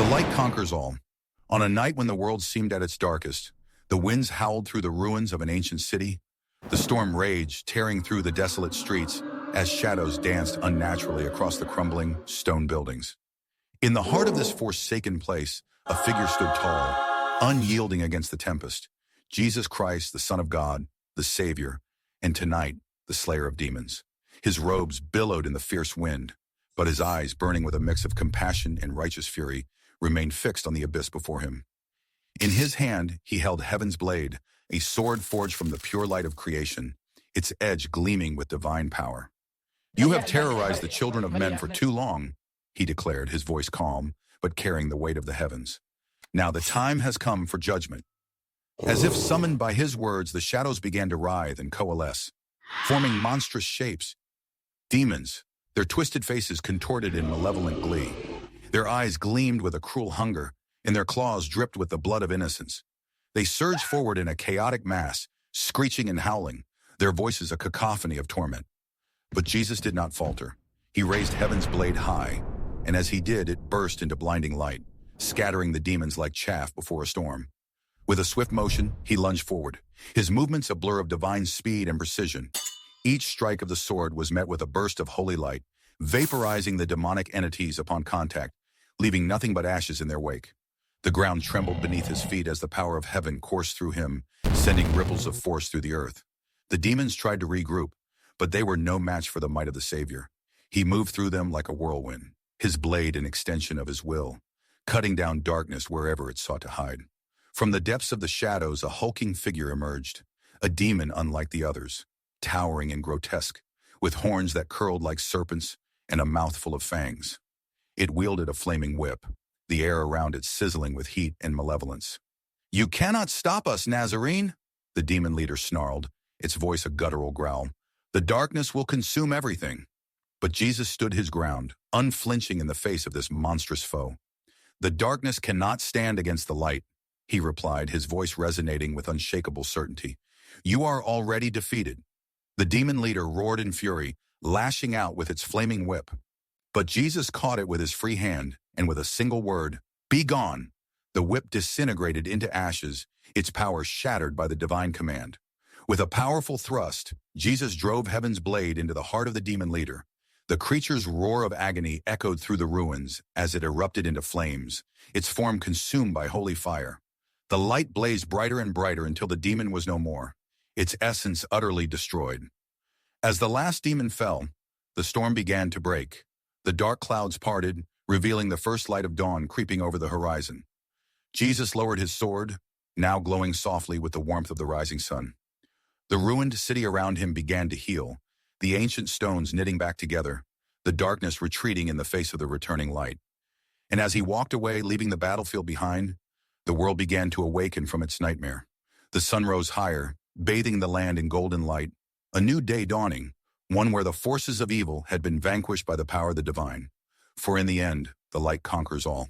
light conquers all. On a night when the world seemed at its darkest, the winds howled through the ruins of an ancient city. The storm raged, tearing through the desolate streets as shadows danced unnaturally across the crumbling stone buildings. In the heart of this forsaken place, a figure stood tall, unyielding against the tempest. Jesus Christ, the Son of God, the Savior, and tonight, the Slayer of demons. His robes billowed in the fierce wind, but his eyes, burning with a mix of compassion and righteous fury, remained fixed on the abyss before him. In his hand, he held heaven's blade, a sword forged from the pure light of creation, its edge gleaming with divine power. "You have terrorized the children of men for too long," he declared, his voice calm, but carrying the weight of the heavens. "Now the time has come for judgment." As if summoned by his words, the shadows began to writhe and coalesce, forming monstrous shapes. Demons, their twisted faces contorted in malevolent glee. Their eyes gleamed with a cruel hunger, and their claws dripped with the blood of innocence. They surged forward in a chaotic mass, screeching and howling, their voices a cacophony of torment. But Jesus did not falter. He raised heaven's blade high, and as he did, it burst into blinding light, scattering the demons like chaff before a storm. With a swift motion, he lunged forward, his movements a blur of divine speed and precision. Each strike of the sword was met with a burst of holy light, vaporizing the demonic entities upon contact, leaving nothing but ashes in their wake. The ground trembled beneath his feet as the power of heaven coursed through him, sending ripples of force through the earth. The demons tried to regroup, but they were no match for the might of the Savior. He moved through them like a whirlwind, his blade an extension of his will, cutting down darkness wherever it sought to hide. From the depths of the shadows, a hulking figure emerged, a demon unlike the others, towering and grotesque, with horns that curled like serpents and a mouthful of fangs. It wielded a flaming whip, the air around it sizzling with heat and malevolence. "You cannot stop us, Nazarene," the demon leader snarled, its voice a guttural growl. "The darkness will consume everything." But Jesus stood his ground, unflinching in the face of this monstrous foe. "The darkness cannot stand against the light," he replied, his voice resonating with unshakable certainty. "You are already defeated." The demon leader roared in fury, lashing out with its flaming whip. But Jesus caught it with his free hand, and with a single word, "Be gone!" the whip disintegrated into ashes, its power shattered by the divine command. With a powerful thrust, Jesus drove heaven's blade into the heart of the demon leader. The creature's roar of agony echoed through the ruins as it erupted into flames, its form consumed by holy fire. The light blazed brighter and brighter until the demon was no more, its essence utterly destroyed. As the last demon fell, the storm began to break. The dark clouds parted, revealing the first light of dawn creeping over the horizon. Jesus lowered his sword, now glowing softly with the warmth of the rising sun. The ruined city around him began to heal, the ancient stones knitting back together, the darkness retreating in the face of the returning light. And as he walked away, leaving the battlefield behind, the world began to awaken from its nightmare. The sun rose higher, bathing the land in golden light, a new day dawning, one where the forces of evil had been vanquished by the power of the divine. For in the end, the light conquers all.